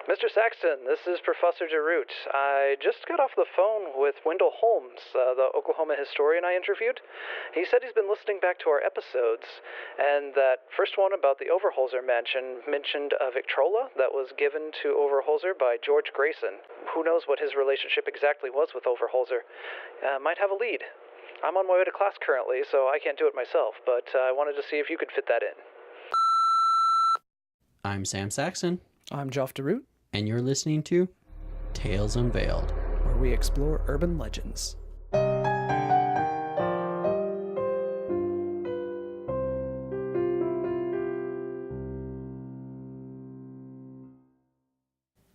Mr. Saxton, this is Professor DeRoot. I just got off the phone with Wendell Holmes, the Oklahoma historian I interviewed. He said he's been listening back to our episodes, and that first one about the Overholser Mansion mentioned a Victrola that was given to Overholser by George Grayson. Who knows what his relationship exactly was with Overholser. Might have a lead. I'm on my way to class currently, so I can't do it myself, but I wanted to see if you could fit that in. I'm Sam Saxton. I'm Geoff DeRoot. And you're listening to Tales Unveiled, where we explore urban legends.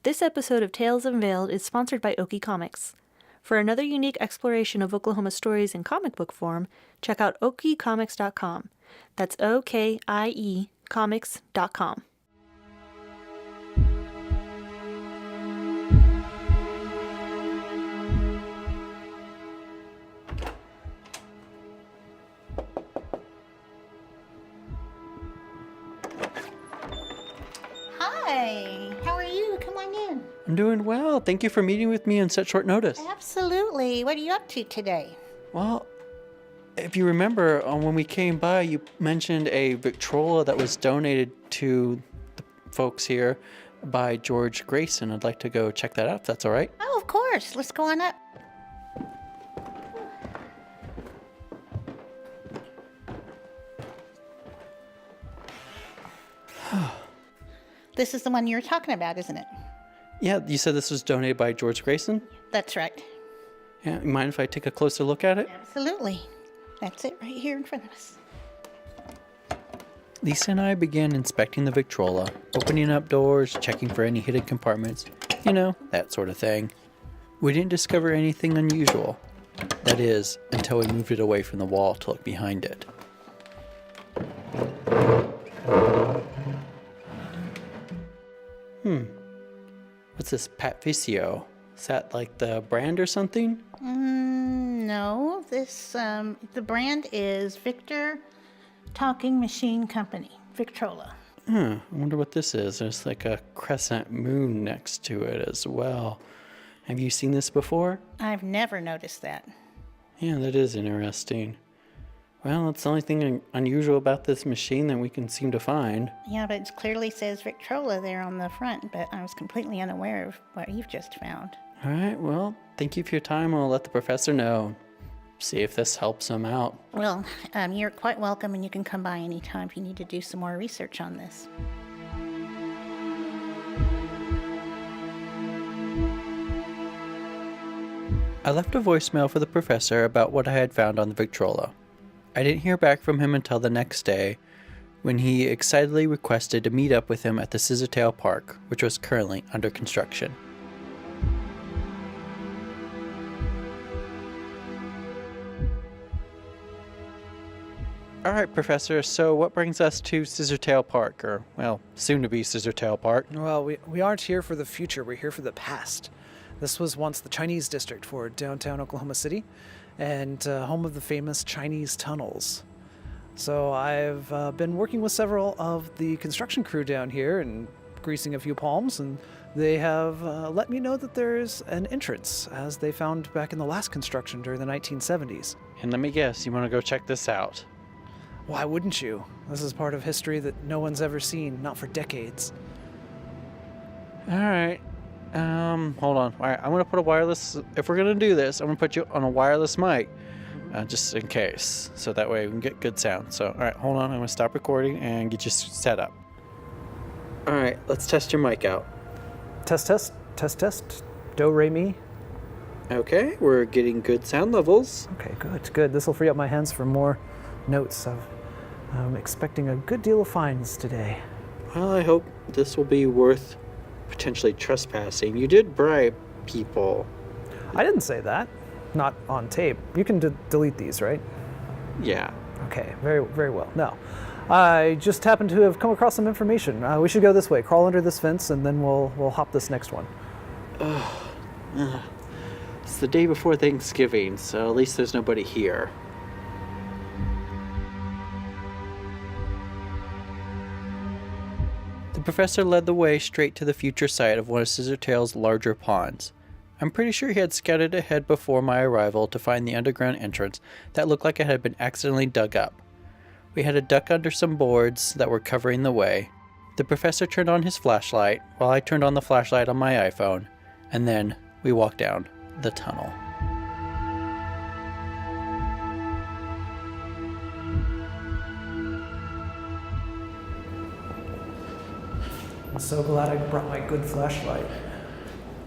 This episode of Tales Unveiled is sponsored by Okie Comics. For another unique exploration of Oklahoma stories in comic book form, check out okiecomics.com. That's O-K-I-E comics.com. Hi, how are you? Come on in. I'm doing well. Thank you for meeting with me on such short notice. Absolutely. What are you up to today? Well, if you remember, when we came by, you mentioned a Victrola that was donated to the folks here by George Grayson. I'd like to go check that out, if that's all right. Oh, of course. Let's go on up. This is the one you were talking about, isn't it? Yeah, you said this was donated by George Grayson? That's right. Yeah, you mind if I take a closer look at it? Absolutely. That's it right here in front of us. Lisa and I began inspecting the Victrola, opening up doors, checking for any hidden compartments, you know, that sort of thing. We didn't discover anything unusual. That is, until we moved it away from the wall to look behind it. What's this Patefacio? Is that like the brand or something? No. The brand is Victor Talking Machine Company, Victrola. I wonder what this is. There's like a crescent moon next to it as well. Have you seen this before? I've never noticed that. Yeah, that is interesting. Well, it's the only thing unusual about this machine that we can seem to find. Yeah, but it clearly says Victrola there on the front, but I was completely unaware of what you've just found. All right, well, thank you for your time. I'll let the professor know. See if this helps him out. Well, you're quite welcome, and you can come by anytime if you need to do some more research on this. I left a voicemail for the professor about what I had found on the Victrola. I didn't hear back from him until the next day, when he excitedly requested to meet up with him at the Scissortail Park, which was currently under construction. All right, Professor, so what brings us to Scissortail Park, or, well, soon to be Scissortail Park? Well, we aren't here for the future, we're here for the past. This was once the Chinese district for downtown Oklahoma City, and home of the famous Chinese tunnels. So I've been working with several of the construction crew down here and greasing a few palms, and they have let me know that there's an entrance, as they found back in the last construction during the 1970s. And let me guess, you want to go check this out? Why wouldn't you? This is part of history that no one's ever seen, not for decades. All right. Hold on. All right, I'm going to put a wireless, if we're going to do this, I'm going to put you on a wireless mic, just in case, so that way we can get good sound. So, all right, hold on. I'm going to stop recording and get you set up. All right, let's test your mic out. Test. Do, re, mi. Okay, we're getting good sound levels. Okay, good. This will free up my hands for more notes. I'm expecting a good deal of fines today. Well, I hope this will be worth potentially trespassing. You did bribe people. I didn't say that. Not on tape. You can delete these, right? Yeah. Okay, very, very well. No. I just happened to have come across some information. We should go this way. Crawl under this fence, and then we'll hop this next one. It's the day before Thanksgiving, so at least there's nobody here. The professor led the way straight to the future site of one of Scissortail's larger ponds. I'm pretty sure he had scouted ahead before my arrival to find the underground entrance that looked like it had been accidentally dug up. We had to duck under some boards that were covering the way. The professor turned on his flashlight while I turned on the flashlight on my iPhone, and then we walked down the tunnel. I'm so glad I brought my good flashlight.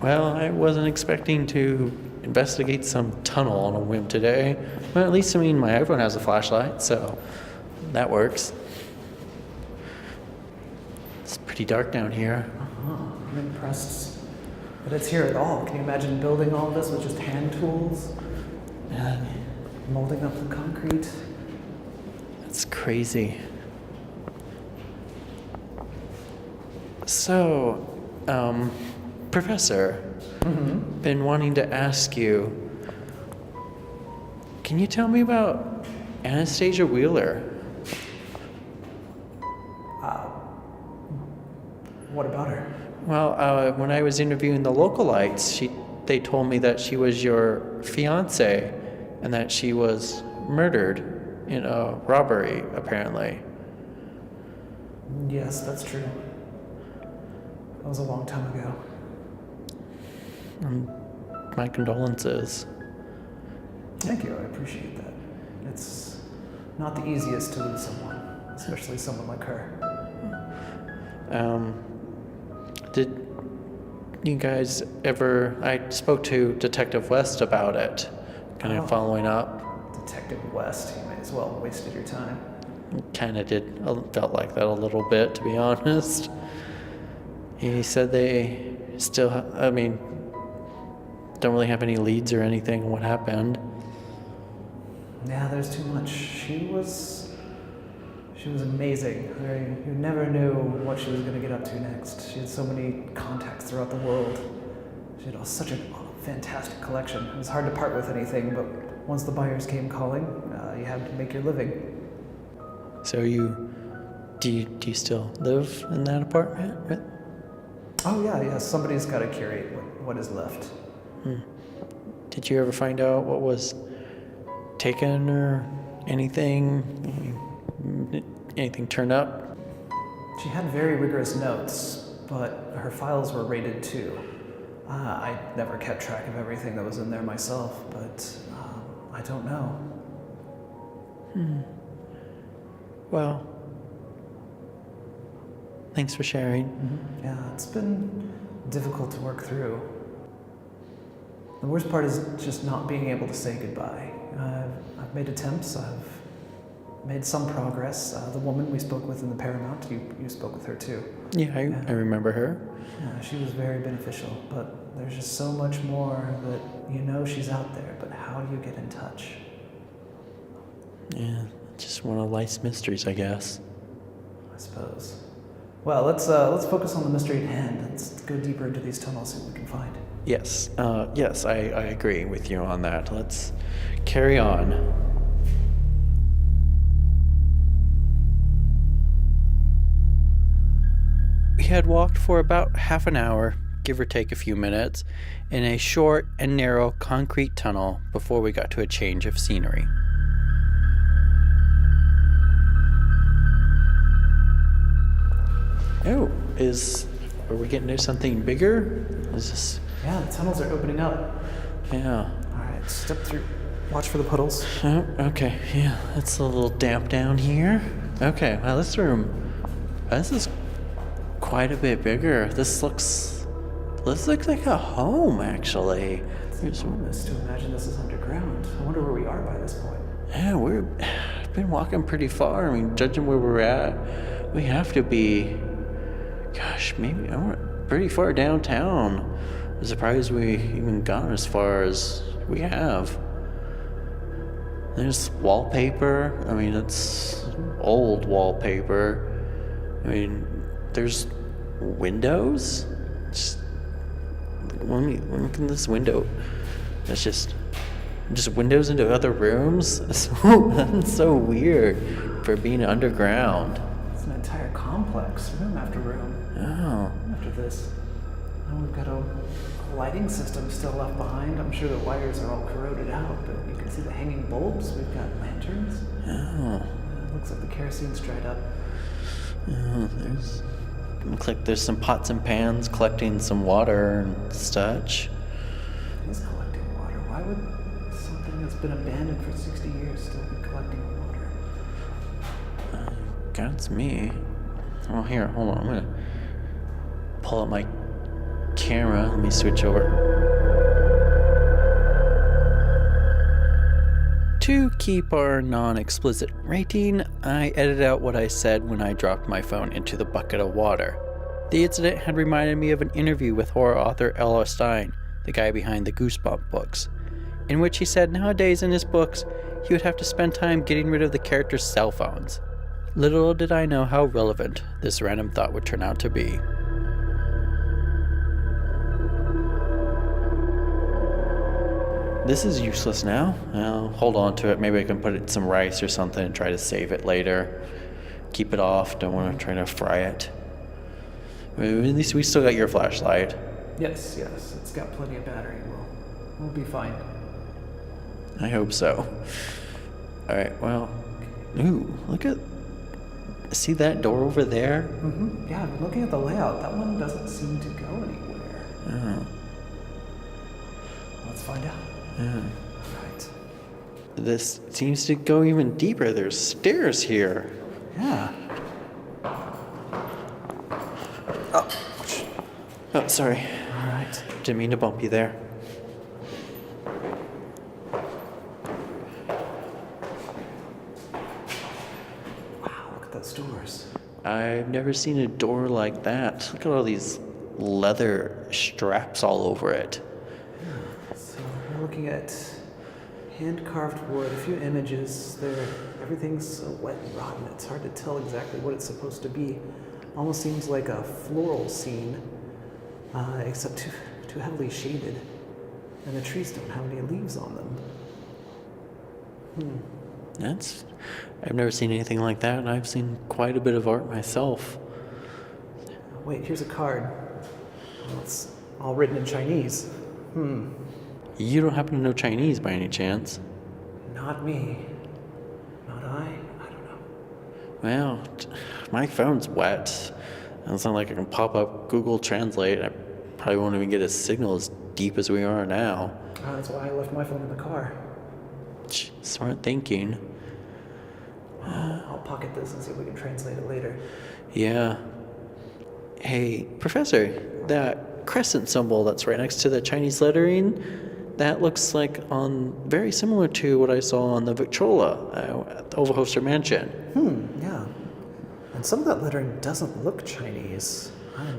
Well, I wasn't expecting to investigate some tunnel on a whim today. Well, at least, my iPhone has a flashlight, so that works. It's pretty dark down here. I'm impressed that it's here at all. Can you imagine building all this with just hand tools? And molding up the concrete? That's crazy. So, Professor, been wanting to ask you, can you tell me about Anastasia Wheeler? What about her? Well, when I was interviewing the localites, they told me that she was your fiance and that she was murdered in a robbery, apparently. Yes, that's true. That was a long time ago. My condolences. Thank you, I appreciate that. It's not the easiest to lose someone, especially someone like her. Did you guys ever... I spoke to Detective West about it, kind of following up. Detective West, you may as well have wasted your time. Kind of felt like that a little bit, to be honest. He said they still, don't really have any leads or anything on what happened. Yeah, there's too much. She was amazing. You never knew what she was going to get up to next. She had so many contacts throughout the world. She had such a fantastic collection. It was hard to part with anything, but once the buyers came calling, you had to make your living. So do you still live in that apartment? Oh yeah, somebody's got to curate what is left. Did you ever find out what was taken or anything? Anything turn up? She had very rigorous notes, but her files were rated too. I never kept track of everything that was in there myself, but I don't know. Well, thanks for sharing. Yeah, it's been difficult to work through. The worst part is just not being able to say goodbye. I've made attempts, I've made some progress. The woman we spoke with in the Paramount, you spoke with her too. Yeah, I remember her. Yeah, she was very beneficial, but there's just so much more that she's out there, but how do you get in touch? Yeah, just one of life's mysteries, I guess. I suppose. Well, let's focus on the mystery at hand. Let's go deeper into these tunnels, see what we can find. Yes, I agree with you on that. Let's carry on. We had walked for about half an hour, give or take a few minutes, in a short and narrow concrete tunnel before we got to a change of scenery. Oh, are we getting to something bigger? Is this... Yeah, the tunnels are opening up. Yeah. Alright, step through. Watch for the puddles. Oh, okay. Yeah, it's a little damp down here. Okay, well, this is quite a bit bigger. This looks like a home, actually. It's enormous to imagine this is underground. I wonder where we are by this point. Yeah, we've been walking pretty far. Judging where we're at, we have to be... Gosh, maybe we're pretty far downtown. I'm surprised we even got as far as we have. There's wallpaper. It's old wallpaper. There's windows. Let me look in this window. That's just windows into other rooms. That's so weird for being underground. It's an entire complex, room after room. Oh. after this. And we've got a lighting system still left behind. I'm sure the wires are all corroded out, but you can see the hanging bulbs. We've got lanterns. Oh. Looks like the kerosene's dried up. Looks like there's some pots and pans collecting some water and such. It is collecting water. Why would something that's been abandoned for 60 years still be collecting water? That's me. Oh, here, hold on. I'm gonna pull up my camera. Let me switch over. To keep our non-explicit rating, I edited out what I said when I dropped my phone into the bucket of water. The incident had reminded me of an interview with horror author L.R. Stein, the guy behind the Goosebump books, in which he said nowadays in his books he would have to spend time getting rid of the characters' cell phones. Little did I know how relevant this random thought would turn out to be. This is useless now. I'll hold on to it. Maybe I can put it in some rice or something and try to save it later. Keep it off. Don't want to try to fry it. At least we still got your flashlight. Yes. It's got plenty of battery. We'll be fine. I hope so. Alright, well. Ooh, look at... See that door over there? Mm-hmm. Yeah, I'm looking at the layout. That one doesn't seem to go anywhere. Oh. Let's find out. Yeah. Right. This seems to go even deeper. There's stairs here. Yeah. Oh, sorry. All right. Didn't mean to bump you there. Wow, look at those doors. I've never seen a door like that. Look at all these leather straps all over it. So we're looking at hand-carved wood, a few images. Everything's so wet and rotten, it's hard to tell exactly what it's supposed to be. Almost seems like a floral scene, except too heavily shaded. And the trees don't have any leaves on them. I've never seen anything like that, and I've seen quite a bit of art myself. Wait, here's a card. Well, it's all written in Chinese. You don't happen to know Chinese by any chance? Not me. Not I don't know. Well, my phone's wet. It's not like I can pop up Google Translate. I probably won't even get a signal as deep as we are now. That's why I left my phone in the car. Smart thinking. I'll pocket this and see if we can translate it later. Yeah. Hey, Professor, that crescent symbol that's right next to the Chinese lettering, that looks like very similar to what I saw on the Victrola at the Overholser Mansion. Yeah. And some of that lettering doesn't look Chinese. I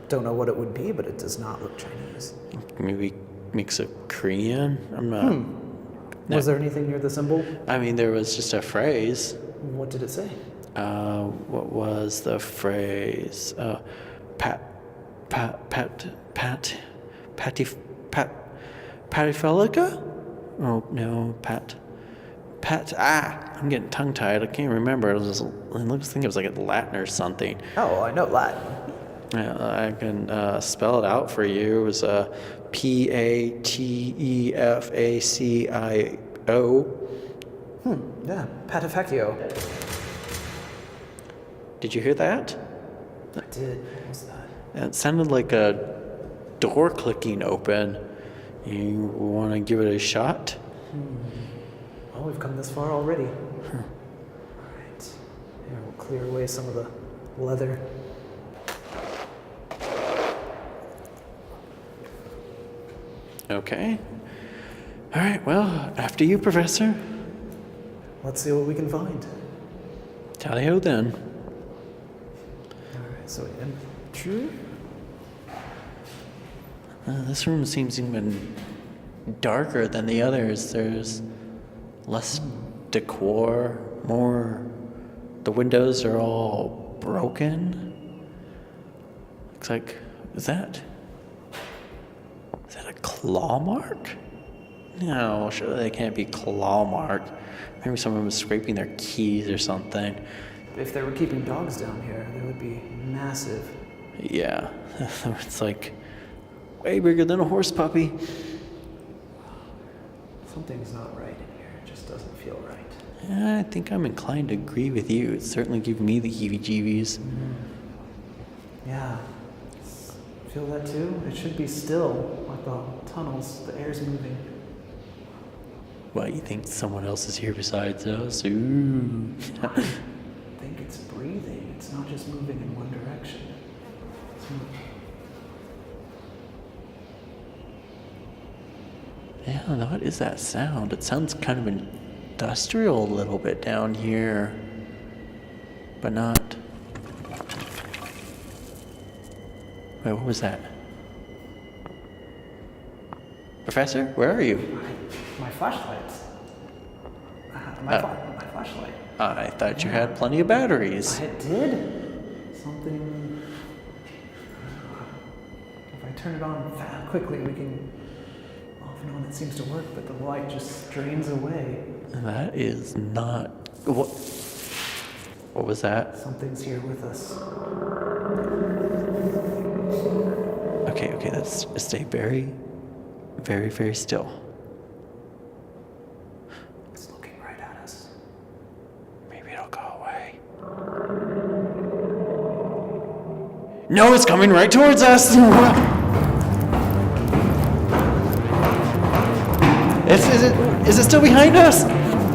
don't know what it would be, but it does not look Chinese. Maybe mix of Korean? I'm not... Was there anything near the symbol? I mean, there was just a phrase. What did it say? What was the phrase? Patefacio? Oh, no, I'm getting tongue-tied. I can't remember. I think it was like a Latin or something. Oh, I know Latin. Yeah, I can spell it out for you. It was Patefacio. Yeah, Patefacio. Did you hear that? I did. What was that? It sounded like a door clicking open. You want to give it a shot? Well, we've come this far already. All right. Here, we'll clear away some of the leather. Okay. All right, well, after you, Professor. Let's see what we can find. Tally-ho then. All right, so we enter. This room seems even darker than the others. There's less decor, more... The windows are all broken. Looks like... Is that a claw mark? No, surely they can't be claw mark. Maybe someone was scraping their keys or something. If they were keeping dogs down here, they would be massive. Yeah, it's like way bigger than a horse puppy. Something's not right in here. It just doesn't feel right. Yeah, I think I'm inclined to agree with you. It's certainly giving me the heebie-jeebies. Yeah. Feel that too? It should be still, like the tunnels. The air's moving. What, you think someone else is here besides us? Ooh. I think it's breathing. It's not just moving in one direction. Yeah, what is that sound? It sounds kind of industrial a little bit down here, but not. Wait, what was that? Professor, where are you? My flashlights. My flashlight. I thought you had plenty of batteries. I did? Something... If I turn it on quickly, we can... Off and on it seems to work, but the light just drains away. That is not... What was that? Something's here with us. Okay, let's stay very, very, very still. It's looking right at us. Maybe it'll go away. No, it's coming right towards us! Is it still behind us?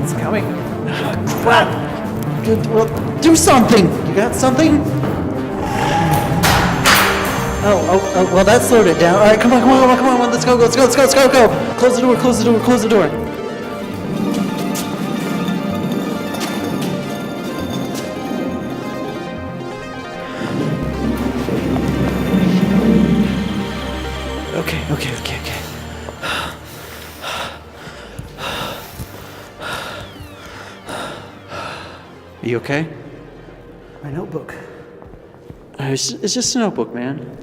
It's coming. Crap! Well, do something! You got something? Oh, well, that slowed it down. All right, come on, let's go. Close the door. Okay. Are you okay? My notebook. It's just a notebook, man.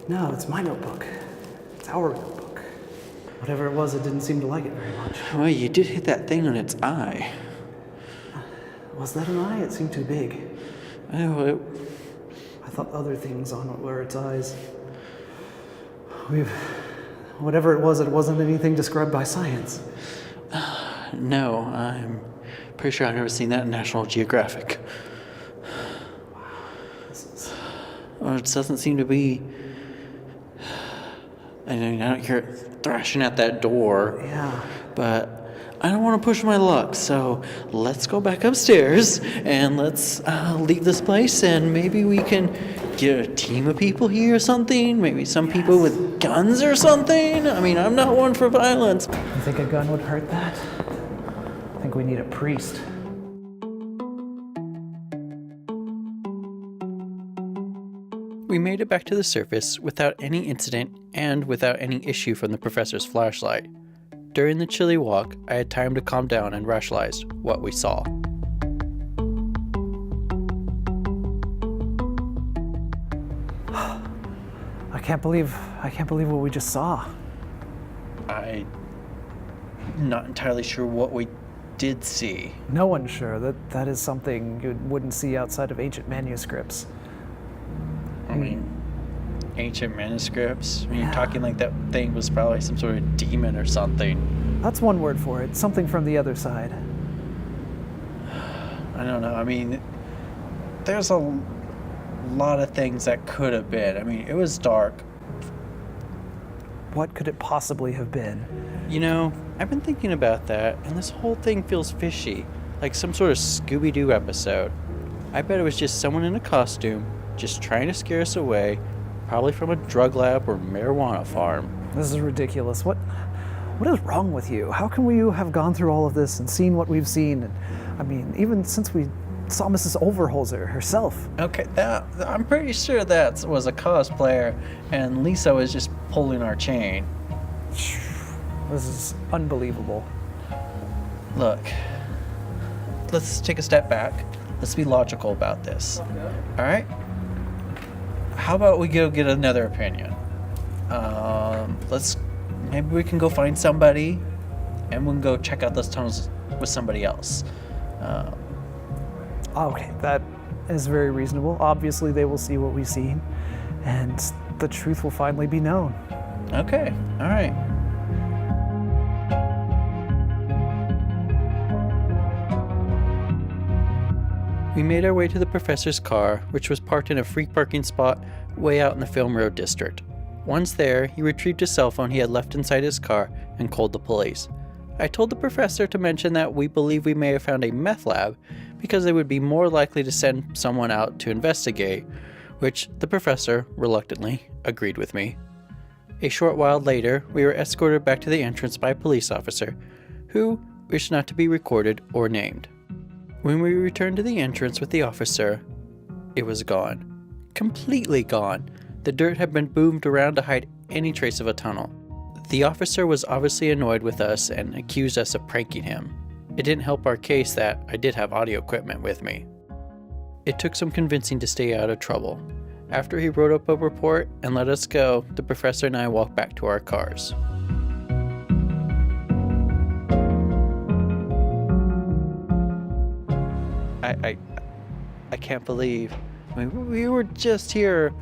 No, it's my notebook. It's our notebook. Whatever it was, it didn't seem to like it very much. Well, you did hit that thing on its eye. Was that an eye? It seemed too big. Oh, I thought other things on it were its eyes. Whatever it wasn't anything described by science. no, I'm pretty sure I've never seen that in National Geographic. Well, it doesn't seem to be... I mean, I don't hear it thrashing at that door. Yeah. But I don't want to push my luck, so let's go back upstairs and let's leave this place, and maybe we can get a team of people here or something. Maybe some people with guns or something. I mean, I'm not one for violence. You think a gun would hurt that? I think we need a priest. We made it back to the surface without any incident and without any issue from the professor's flashlight. During the chilly walk, I had time to calm down and rationalize what we saw. I can't believe what we just saw. I'm not entirely sure what we did see. No one's sure. That is something you wouldn't see outside of ancient manuscripts. I mean, ancient manuscripts? I mean, you're talking like that thing was probably some sort of demon or something. That's one word for it. Something from the other side. I don't know. I mean, there's a lot of things that could have been. I mean, it was dark. What could it possibly have been? You know, I've been thinking about that, and this whole thing feels fishy, like some sort of Scooby-Doo episode. I bet it was just someone in a costume, just trying to scare us away, probably from a drug lab or marijuana farm. This is ridiculous. What is wrong with you? How can we have gone through all of this and seen what we've seen? And, I mean, even since we saw Mrs. Overholser herself. Okay, I'm pretty sure that was a cosplayer, and Lisa was just pulling our chain. This is unbelievable. Look, let's take a step back. Let's be logical about this. All right? How about we go get another opinion? Maybe we can go find somebody, and we can go check out those tunnels with somebody else. Okay, that is very reasonable. Obviously, they will see what we've seen, and the truth will finally be known. Okay, all right. We made our way to the professor's car, which was parked in a free parking spot way out in the Film Road district. Once there, he retrieved his cell phone he had left inside his car and called the police. I told the professor to mention that we believe we may have found a meth lab because they would be more likely to send someone out to investigate, which the professor, reluctantly, agreed with me. A short while later, we were escorted back to the entrance by a police officer, who wished not to be recorded or named. When we returned to the entrance with the officer, it was gone. Completely gone. The dirt had been boomed around to hide any trace of a tunnel. The officer was obviously annoyed with us and accused us of pranking him. It didn't help our case that I did have audio equipment with me. It took some convincing to stay out of trouble. After he wrote up a report and let us go, the professor and I walked back to our cars. I can't believe. I mean, we were just here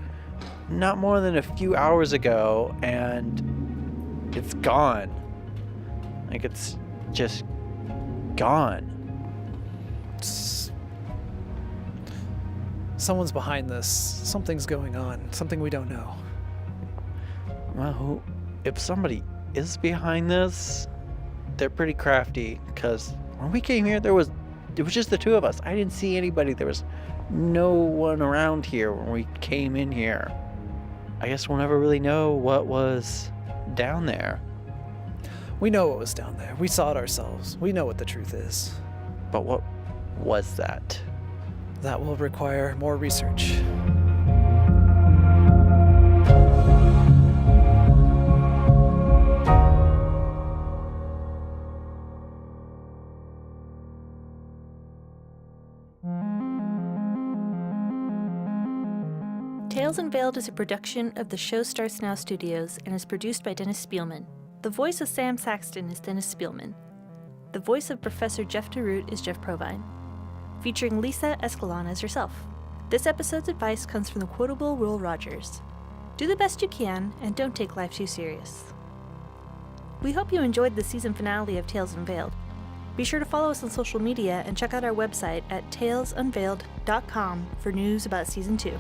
not more than a few hours ago, and it's gone. Like, it's just gone. Someone's behind this. Something's going on. Something we don't know. Well, if somebody is behind this, they're pretty crafty, because when we came here, it was just the two of us. I didn't see anybody. There was no one around here when we came in here. I guess we'll never really know what was down there. We know what was down there. We saw it ourselves. We know what the truth is. But what was that? That will require more research. Tales Unveiled is a production of the Show Starts Now Studios and is produced by Dennis Spielman. The voice of Sam Saxton is Dennis Spielman. The voice of Professor Geoff DeRoot is Jeff Provine, featuring Lisa Escalon as herself. This episode's advice comes from the quotable Will Rogers. Do the best you can and don't take life too serious. We hope you enjoyed the season finale of Tales Unveiled. Be sure to follow us on social media and check out our website at talesunveiled.com for news about Season 2.